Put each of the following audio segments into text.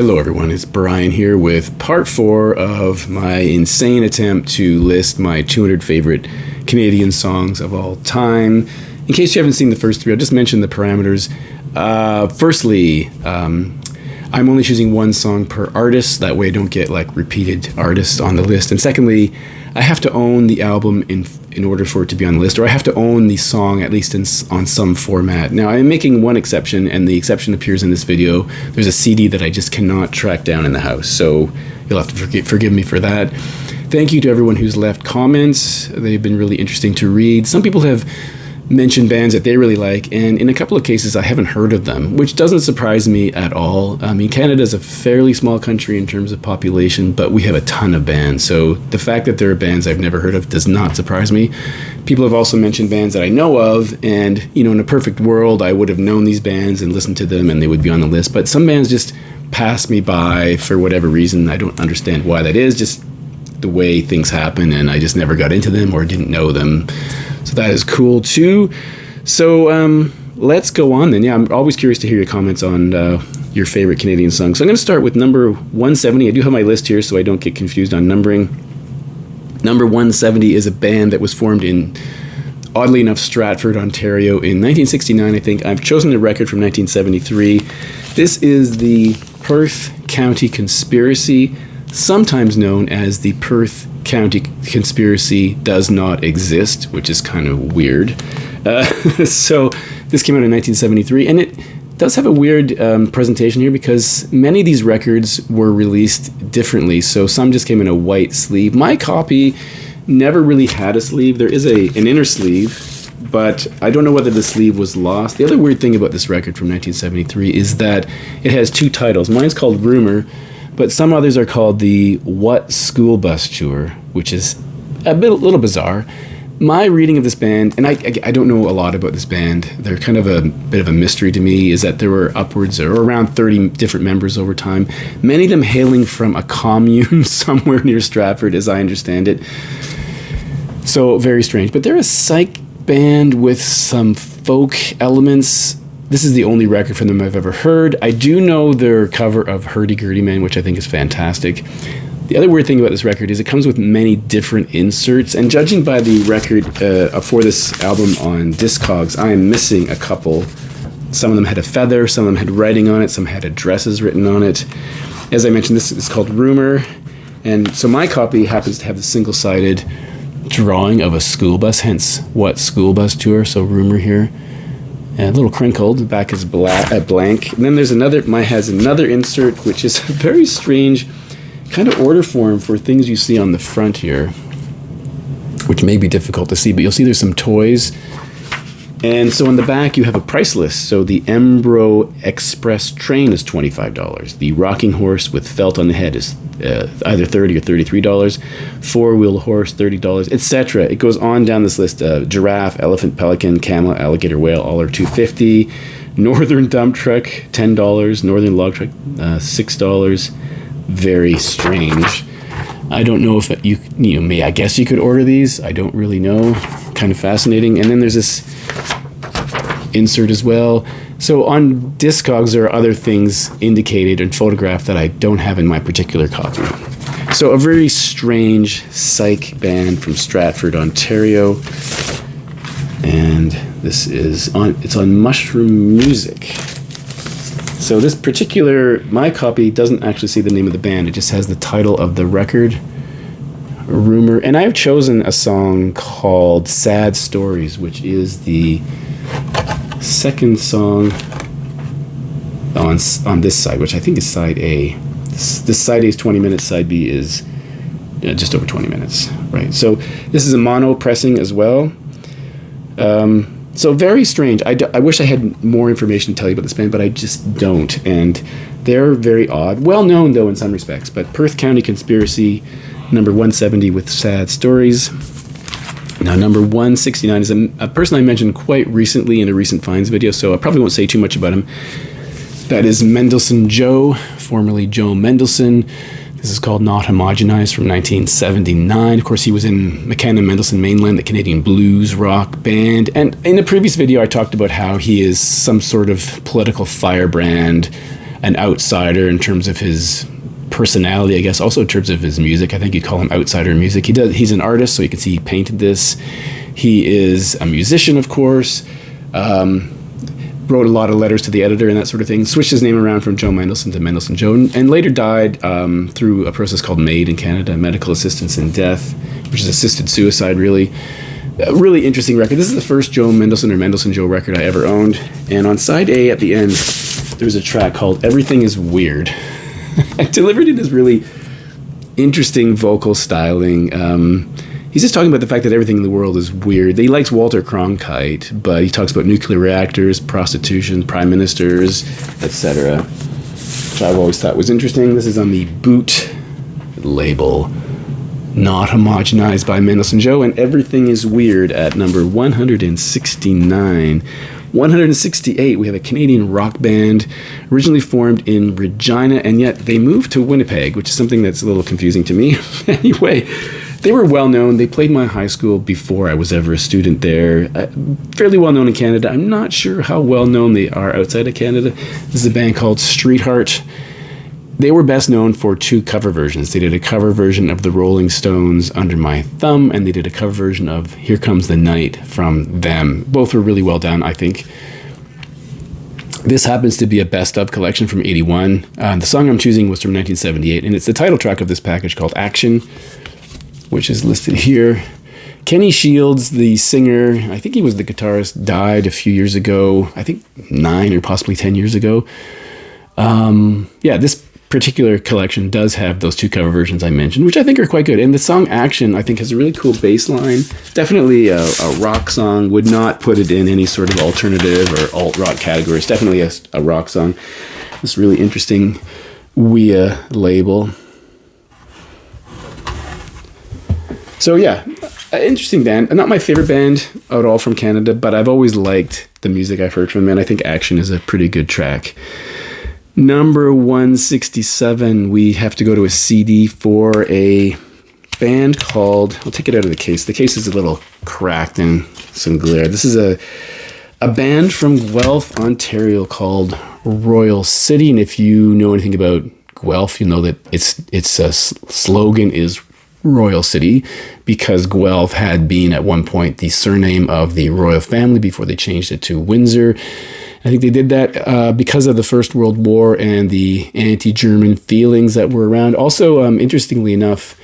Hello everyone, it's Brian here with part 4 of my insane attempt to list my 200 favorite Canadian songs of all time. In case you haven't seen the first 3, I'll just mention the parameters. Firstly, I'm only choosing one song per artist, that way I don't get like repeated artists on the list. And secondly, I have to own the album in order for it to be on the list, or I have to own the song at least on some format. Now, I'm making one exception, and the exception appears in this video. There's a CD that I just cannot track down in the house, so you'll have to forgive me for that. Thank you to everyone who's left comments. They've been really interesting to read. Some people have mentioned bands that they really like, and in a couple of cases I haven't heard of them, which doesn't surprise me at all. I mean, Canada's a fairly small country in terms of population, but we have a ton of bands, so the fact that there are bands I've never heard of does not surprise me. People have also mentioned bands that I know of, and you know, in a perfect world I would have known these bands and listened to them and they would be on the list, but some bands just pass me by for whatever reason. I don't understand why that is, just the way things happen, and I just never got into them or didn't know them. So that is cool too. So let's go on then. Yeah, I'm always curious to hear your comments on your favorite Canadian songs. So I'm going to start with number 170. I do have my list here so I don't get confused on numbering. Number 170 is a band that was formed in, oddly enough, Stratford, Ontario in 1969, I think. I've chosen the record from 1973. This is the Perth County Conspiracy, sometimes known as the Perth County Conspiracy Does Not Exist, which is kind of weird. So this came out in 1973, and it does have a weird presentation here because many of these records were released differently. So some just came in a white sleeve. My copy never really had a sleeve. There is an inner sleeve, but I don't know whether the sleeve was lost. The other weird thing about this record from 1973 is that it has 2 titles. Mine's called Rumor, but some others are called the What School Bus Tour, which is a little bizarre. My reading of this band, and I don't know a lot about this band, they're kind of a bit of a mystery to me, is that there were upwards or around 30 different members over time, many of them hailing from a commune somewhere near Stratford, as I understand it. So very strange. But they're a psych band with some folk elements. This is the only record from them I've ever heard. I do know their cover of Hurdy-Gurdy Man, which I think is fantastic. The other weird thing about this record is it comes with many different inserts, and judging by the record for this album on Discogs, I am missing a couple. Some of them had a feather, some of them had writing on it, some had addresses written on it. As I mentioned, this is called Rumor, and so my copy happens to have the single-sided drawing of a school bus, hence What School Bus Tour, so Rumor here. A little crinkled, the back is blank. And then there's mine has another insert, which is a very strange kind of order form for things you see on the front here, which may be difficult to see, but you'll see there's some toys. And so on the back you have a price list. So the Embro Express train is $25. The rocking horse with felt on the head is either $30 or $33. Four-wheel horse, $30, etc. It goes on down this list. Giraffe, elephant, pelican, camel, alligator, whale, all are $2.50. Northern dump truck, $10. Northern log truck, $6. Very strange. I don't know if I guess you could order these. I don't really know. Kind of fascinating. And then there's this insert as well. So on Discogs there are other things indicated and photographed that I don't have in my particular copy. So a very strange psych band from Stratford, Ontario. And this is it's on Mushroom Music. So this my copy doesn't actually see the name of the band, it just has the title of the record, Rumor. And I've chosen a song called Sad Stories, which is the second song on this side, which I think is side A. This side A is 20 minutes, side B is just over 20 minutes, right? So this is a mono pressing as well. So very strange. I wish I had more information to tell you about this band, but I just don't. And they're very odd. Well known, though, in some respects. But Perth County Conspiracy, number 170 with Sad Stories. Now, number 169 is a person I mentioned quite recently in a recent finds video, so I probably won't say too much about him. That is Mendelsohn Joe, formerly Joe Mendelsohn. This is called Not Homogenized from 1979. Of course, he was in McKenna Mendelsohn Mainland, the Canadian blues rock band. And in a previous video, I talked about how he is some sort of political firebrand, an outsider in terms of his personality, I guess, also in terms of his music. I think you'd call him outsider music. He's an artist, so you can see he painted this. He is a musician, of course. Wrote a lot of letters to the editor and that sort of thing. Switched his name around from Joe Mendelsohn to Mendelsohn Joe, and later died through a process called MAID in Canada, Medical Assistance in Death, which is assisted suicide, really. A really interesting record. This is the first Joe Mendelsohn or Mendelsohn Joe record I ever owned. And on side A at the end, there's a track called Everything is Weird. I delivered in this really interesting vocal styling. He's just talking about the fact that everything in the world is weird. He likes Walter Cronkite, but he talks about nuclear reactors, prostitution, prime ministers, etc., which I've always thought was interesting. This is on the Boot label, not homogenized by Mendelsohn Joe, and Everything is Weird at number 169. 168, we have a Canadian rock band originally formed in Regina, and yet they moved to Winnipeg, which is something that's a little confusing to me. Anyway, they were well known. They played my high school before I was ever a student there. Fairly well known in Canada. I'm not sure how well known they are outside of Canada. This is a band called Streetheart. They were best known for two cover versions. They did a cover version of the Rolling Stones' Under My Thumb, and they did a cover version of Here Comes the Night from them. Both were really well done, I think. This happens to be a best of collection from 81. The song I'm choosing was from 1978, and it's the title track of this package called Action, which is listed here. Kenny Shields, the singer, I think he was the guitarist, died a few years ago. I think 9 or possibly 10 years ago. This particular collection does have those two cover versions I mentioned, which I think are quite good. And the song Action, I think, has a really cool bass line. Definitely a rock song. Would not put it in any sort of alternative or alt-rock category. It's definitely a rock song. This really interesting WIA label. So yeah, interesting band. Not my favorite band at all from Canada, but I've always liked the music I've heard from them, and I think Action is a pretty good track. Number 167, we have to go to a CD for a band called, I'll take it out of the case. The case is a little cracked and some glare. This is a band from Guelph, Ontario called Royal City, and if you know anything about Guelph, you know that its slogan is Royal City, because Guelph had been at one point the surname of the royal family before they changed it to Windsor. I think they did that because of the First World War and the anti-German feelings that were around. Also, interestingly enough,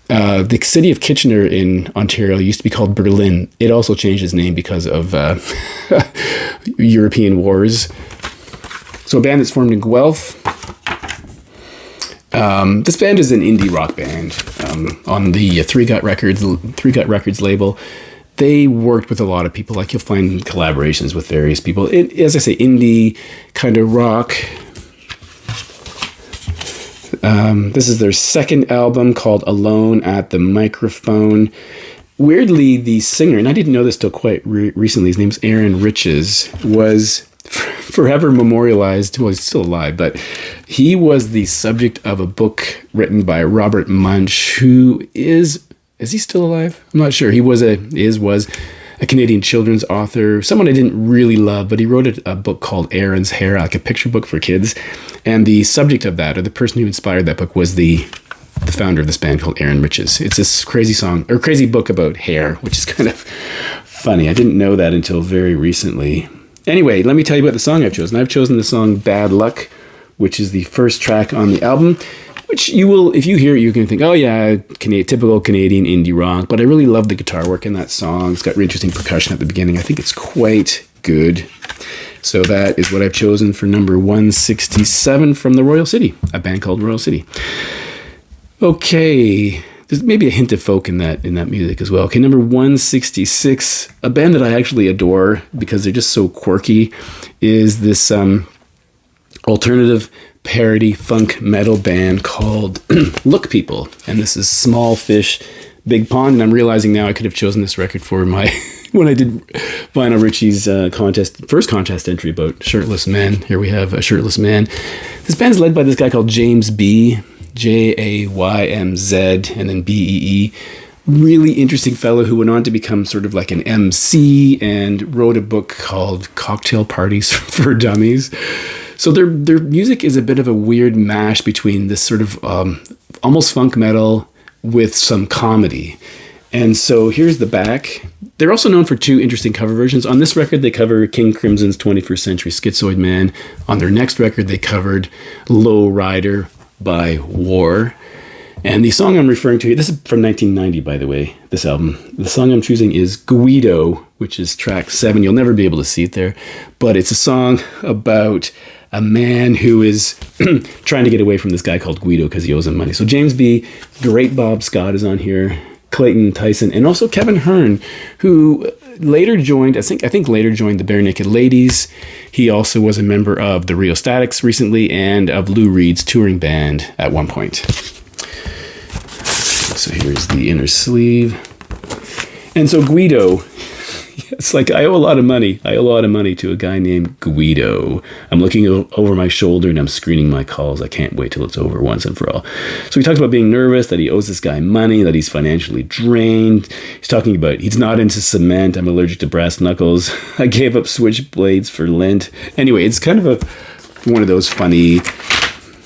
the city of Kitchener in Ontario used to be called Berlin. It also changed its name because of European wars. So a band that's formed in Guelph. This band is an indie rock band on the Three Gut Records label. They worked with a lot of people. Like, you'll find collaborations with various people. As I say, indie kind of rock. This is their second album called Alone at the Microphone. Weirdly, the singer, and I didn't know this till quite recently, his name's Aaron Riches, was forever memorialized. Well, he's still alive, but he was the subject of a book written by Robert Munsch, who is he still alive? I'm not sure. He was a Canadian children's author, someone I didn't really love, but he wrote a book called Aaron's Hair, like a picture book for kids. And the subject of that, or the person who inspired that book, was the founder of this band called Aaron Riches. It's this crazy book about hair, which is kind of funny. I didn't know that until very recently. Anyway, let me tell you about the song I've chosen. I've chosen the song Bad Luck, which is the first track on the album, which you will, if you hear it, you can think, oh yeah, typical Canadian indie rock, but I really love the guitar work in that song. It's got really interesting percussion at the beginning. I think it's quite good. So that is what I've chosen for number 167 from the Royal City, a band called Royal City. Okay, there's maybe a hint of folk in that music as well. Okay, number 166, a band that I actually adore because they're just so quirky, is this alternative parody funk metal band called Look People. And this is Small Fish, Big Pond. And I'm realizing now I could have chosen this record for my, when I did Vinyl Richie's first contest entry about shirtless men. Here we have a shirtless man. This band's led by this guy called James B. Jaymz, and then Bee. Really interesting fellow who went on to become sort of like an MC and wrote a book called Cocktail Parties for Dummies. So their music is a bit of a weird mash between this sort of almost funk metal with some comedy. And so here's the back. They're also known for two interesting cover versions. On this record, they cover King Crimson's 21st Century Schizoid Man. On their next record, they covered Low Rider by War. And the song I'm referring to, this is from 1990, by the way, this album. The song I'm choosing is Guido, which is track 7. You'll never be able to see it there. But it's a song about a man who is trying to get away from this guy called Guido because he owes him money. So James B., great Bob Scott is on here, Clayton Tyson, and also Kevin Hearn, who later joined, I think later joined the Bare Naked Ladies. He also was a member of the Rheostatics recently and of Lou Reed's touring band at one point. So here's the inner sleeve. And so Guido, it's like I owe a lot of money. I owe a lot of money to a guy named Guido. I'm looking over my shoulder and I'm screening my calls. I can't wait till it's over once and for all. So he talks about being nervous, that he owes this guy money, that he's financially drained. He's talking about he's not into cement. I'm allergic to brass knuckles. I gave up switchblades for Lent. Anyway, it's kind of one of those funny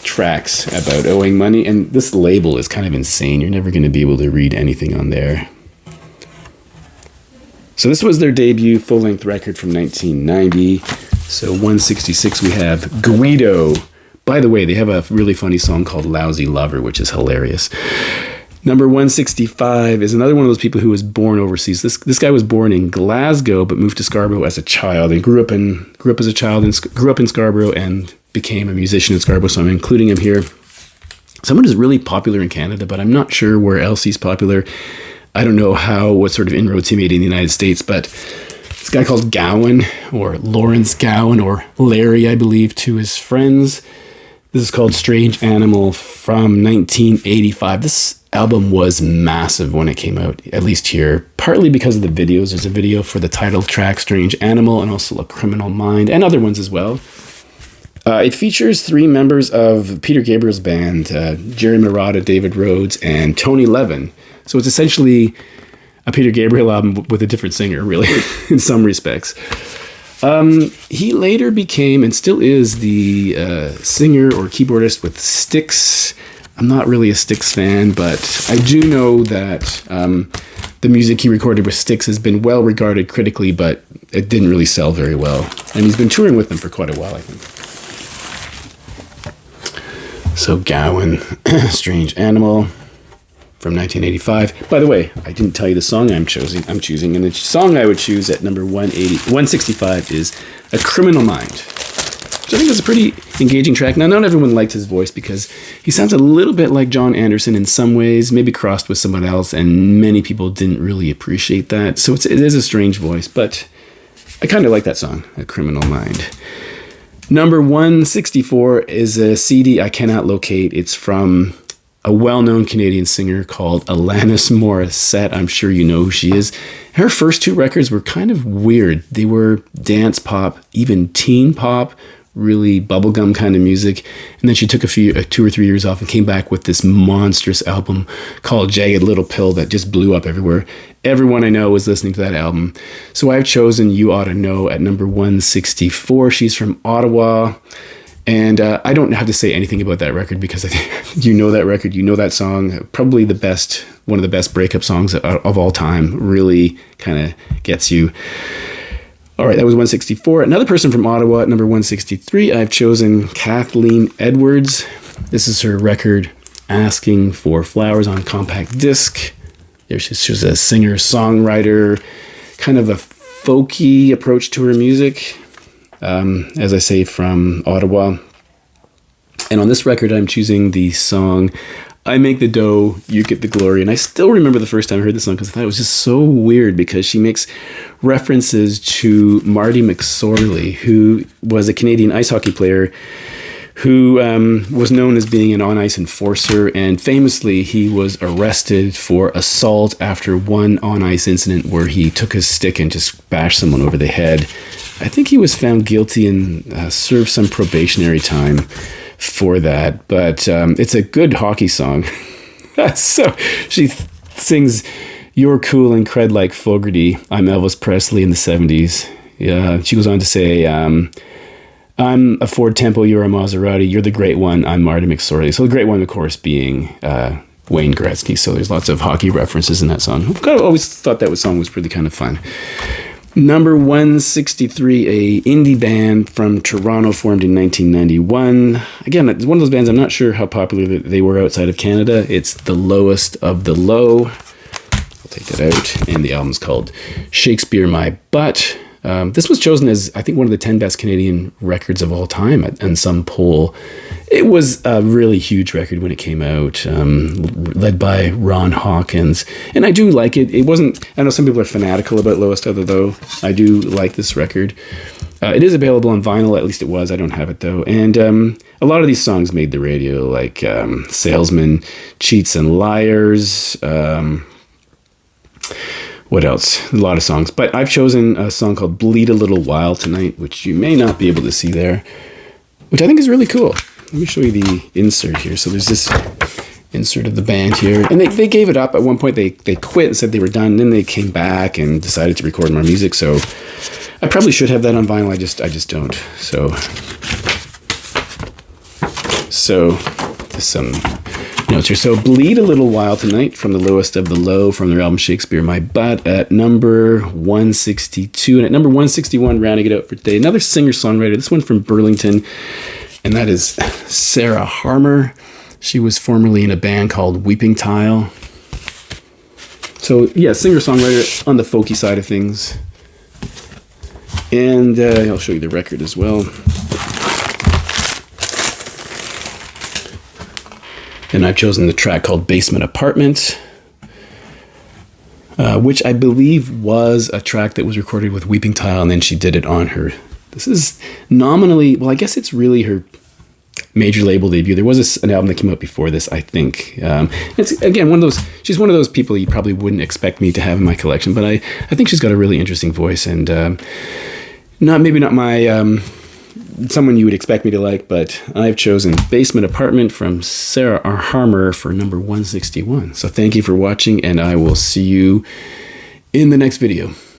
tracks about owing money. And this label is kind of insane. You're never going to be able to read anything on there. So this was their debut full-length record from 1990. So 166 we have Guido. By the way, they have a really funny song called Lousy Lover, which is hilarious. Number 165 is another one of those people who was born overseas. This guy was born in Glasgow but moved to Scarborough as a child and grew up as a child and grew up in Scarborough and became a musician in Scarborough. So I'm including him here. Someone who's really popular in Canada, but I'm not sure where else he's popular. I don't know what sort of inroads he made in the United States, but this guy called Gowan, or Lawrence Gowan, or Larry, I believe, to his friends. This is called Strange Animal from 1985. This album was massive when it came out, at least here, partly because of the videos. There's a video for the title track, Strange Animal, and also A Criminal Mind, and other ones as well. It features 3 members of Peter Gabriel's band, Jerry Marotta, David Rhodes, and Tony Levin. So it's essentially a Peter Gabriel album with a different singer, really, in some respects. He later became, and still is, the singer or keyboardist with Styx. I'm not really a Styx fan, but I do know that the music he recorded with Styx has been well regarded critically, but it didn't really sell very well. And he's been touring with them for quite a while, I think. So Gowan, Strange Animal from 1985. By the way, I didn't tell you the song I'm choosing, and the song I would choose at number 165 is A Criminal Mind, which I think is a pretty engaging track. Now, not everyone liked his voice because he sounds a little bit like John Anderson in some ways, maybe crossed with someone else, and many people didn't really appreciate that. So it is a strange voice, but I kind of like that song, A Criminal Mind. Number 164 is a CD I cannot locate. It's from a well-known Canadian singer called Alanis Morissette. I'm sure you know who she is. Her first 2 records were kind of weird. They were dance pop, even teen pop, really bubblegum kind of music. And then she took 2 or 3 years off and came back with this monstrous album called Jagged Little Pill that just blew up everywhere. Everyone I know was listening to that album. So I've chosen You Ought to Know at number 164. She's from Ottawa. And I don't have to say anything about that record because I think you know that record, you know that song. Probably one of the best breakup songs of all time. Really kind of gets you. All right, that was 164. Another person from Ottawa at number 163, I've chosen Kathleen Edwards. This is her record, Asking for Flowers, on compact disc. She's a singer-songwriter, kind of a folky approach to her music. As I say, from Ottawa. And on this record, I'm choosing the song I Make the Dough, You Get the Glory. And I still remember the first time I heard this song because I thought it was just so weird because she makes references to Marty McSorley, who was a Canadian ice hockey player who was known as being an on-ice enforcer. And famously, he was arrested for assault after one on-ice incident where he took his stick and just bashed someone over the head. I think he was found guilty and served some probationary time for that. But it's a good hockey song. So she sings, "You're cool and cred like Fogerty. I'm Elvis Presley in the 70s. Yeah, she goes on to say, I'm a Ford Tempo, you're a Maserati, you're the great one, I'm Marty McSorley. So the great one, of course, being Wayne Gretzky. So there's lots of hockey references in that song. I've always thought that song was really kind of fun. Number 163, a indie band from Toronto formed in 1991. Again, it's one of those bands I'm not sure how popular they were outside of Canada. It's The Lowest of the Low. I'll take that out. And the album's called Shakespeare My Butt. This was chosen as, I think, one of the 10 best Canadian records of all time in some poll. It was a really huge record when it came out, led by Ron Hawkins. And I do like it. It wasn't, I know some people are fanatical about Lowest of the Low. I do like this record. It is available on vinyl, at least it was. I don't have it though. And a lot of these songs made the radio, like Salesman, Cheats and Liars, what else? A lot of songs. But I've chosen a song called Bleed a Little While tonight, which you may not be able to see there, which I think is really cool. Let me show you the insert here. So there's this insert of the band here. And they gave it up. At one point, they quit and said they were done. And then they came back and decided to record more music. So I probably should have that on vinyl. I just don't. So there's some notes here. So Bleed a Little While tonight from The Lowest of the Low from their album Shakespeare My Butt at number 162. And at number 161, rounding it out for today, another singer-songwriter, this one from Burlington, and that is Sarah Harmer. She was formerly in a band called Weeping Tile. So yeah, singer-songwriter on the folky side of things. And I'll show you the record as well. And I've chosen the track called Basement Apartment, which I believe was a track that was recorded with Weeping Tile, and then she did it on her. This is nominally, well, I guess it's really her major label debut. There was an album that came out before this, I think. It's, again, she's one of those people you probably wouldn't expect me to have in my collection, but I think she's got a really interesting voice, and maybe not my... someone you would expect me to like, but I've chosen Basement Apartment from Sarah Harmer for number 161. So thank you for watching, and I will see you in the next video.